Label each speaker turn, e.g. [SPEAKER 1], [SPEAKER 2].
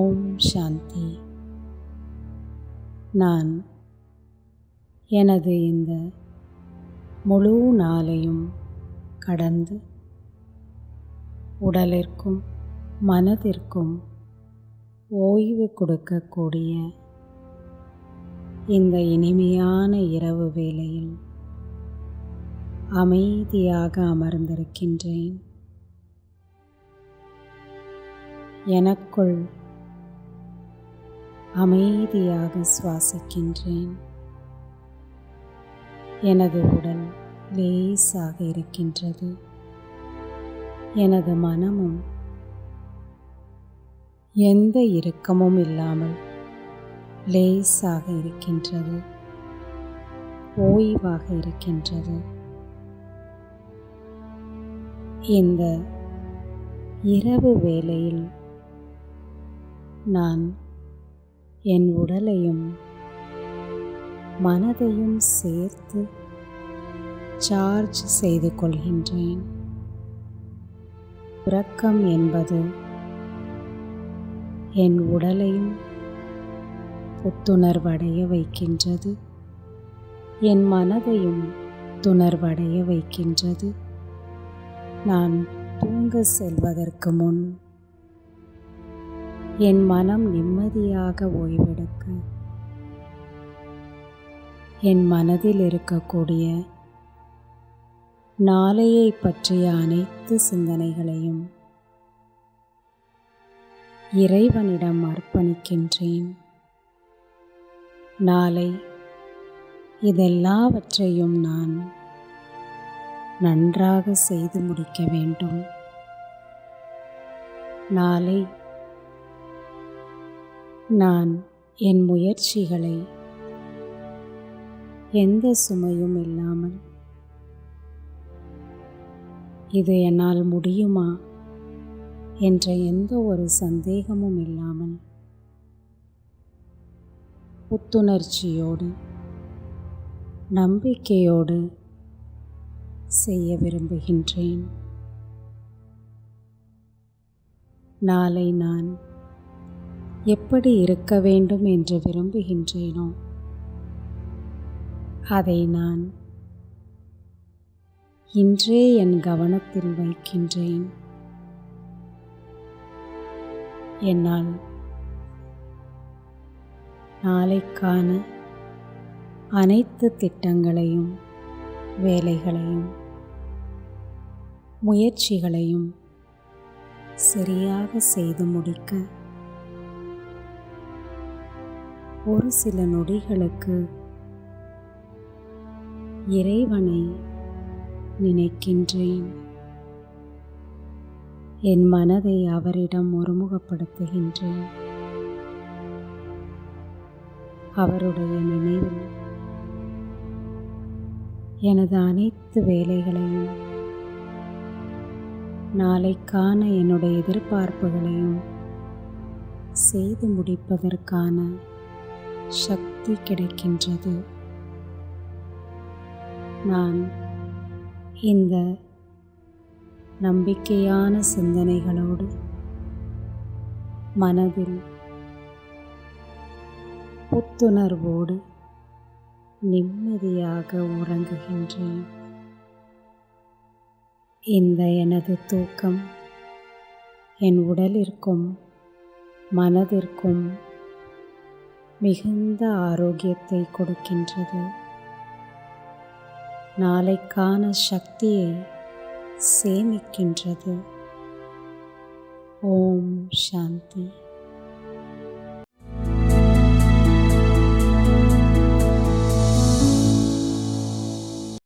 [SPEAKER 1] ஓம் சாந்தி. நான் எனது இந்த முழு நாளையும் கடந்து உடலிற்கும் மனதிற்கும் ஓய்வு கொடுக்கக்கூடிய இந்த இனிமையான இரவு வேளையில் அமைதியாக அமர்ந்திருக்கின்றேன். எனக்குள் அமைதியாக சுவாசிக்கின்றேன். எனது உடல் லேசாக இருக்கின்றது. எனது மனமும் எந்த இறுக்கமும் இல்லாமல் லேசாக இருக்கின்றது, ஓய்வாக இருக்கின்றது. இந்த இரவு வேளையில் நான் என் உடலையும் மனதையும் சேர்த்து சார்ஜ் செய்து கொள்கின்றேன். உறக்கம் என்பது என் உடலையும் புத்துணர்வடைய வைக்கின்றது, என் மனதையும் துணர்வடைய வைக்கின்றது. நான் தூங்க செல்வதற்கு முன் என் மனம் நிம்மதியாக ஓய்வெடுக்க என் மனதில் இருக்கக்கூடிய நாளையை பற்றிய அனைத்து சிந்தனைகளையும் இறைவனிடம் அர்ப்பணிக்கின்றேன். நாளை இதெல்லாவற்றையும் நான் நன்றாக செய்து முடிக்க வேண்டும். நாளை நான் என் முயற்சிகளை எந்த சுமையும் இல்லாமல், இது என்னால் முடியுமா என்ற எந்த ஒரு சந்தேகமும் இல்லாமல் புத்துணர்ச்சியோடு நம்பிக்கையோடு செய்ய விரும்புகின்றேன். நாளை நான் எப்படி இருக்க வேண்டும் என்று விரும்புகின்றேனோ அதை நான் இன்றே என் கவனத்தில் வைக்கின்றேன். என்னால் நாளைக்கான அனைத்து திட்டங்களையும், வேலைகளையும், முயற்சிகளையும் சரியாக செய்து முடிக்க ஒரு சில நொடிகளுக்கு இறைவனை நினைக்கின்றேன். என் மனதை அவரிடம் ஒருமுகப்படுத்துகின்றேன். அவருடைய நினைவில் எனது அனைத்து வேலைகளையும், நாளைக்கான என்னுடைய எதிர்பார்ப்புகளையும் செய்து முடிப்பதற்கான சக்தி கிடைக்கின்றது. நான் இந்த நம்பிக்கையான சிந்தனைகளோடு மனதில் புத்துணர்வோடு நிம்மதியாக உறங்குகின்றேன். இந்த எனது தூக்கம் என் உடலிற்கும் மனதிற்கும் மிகுந்த ஆரோக்கியத்தை கொடுக்கின்றது. நாளைக்கான சக்தியை சேமிக்கின்றது. ஓம் சாந்தி.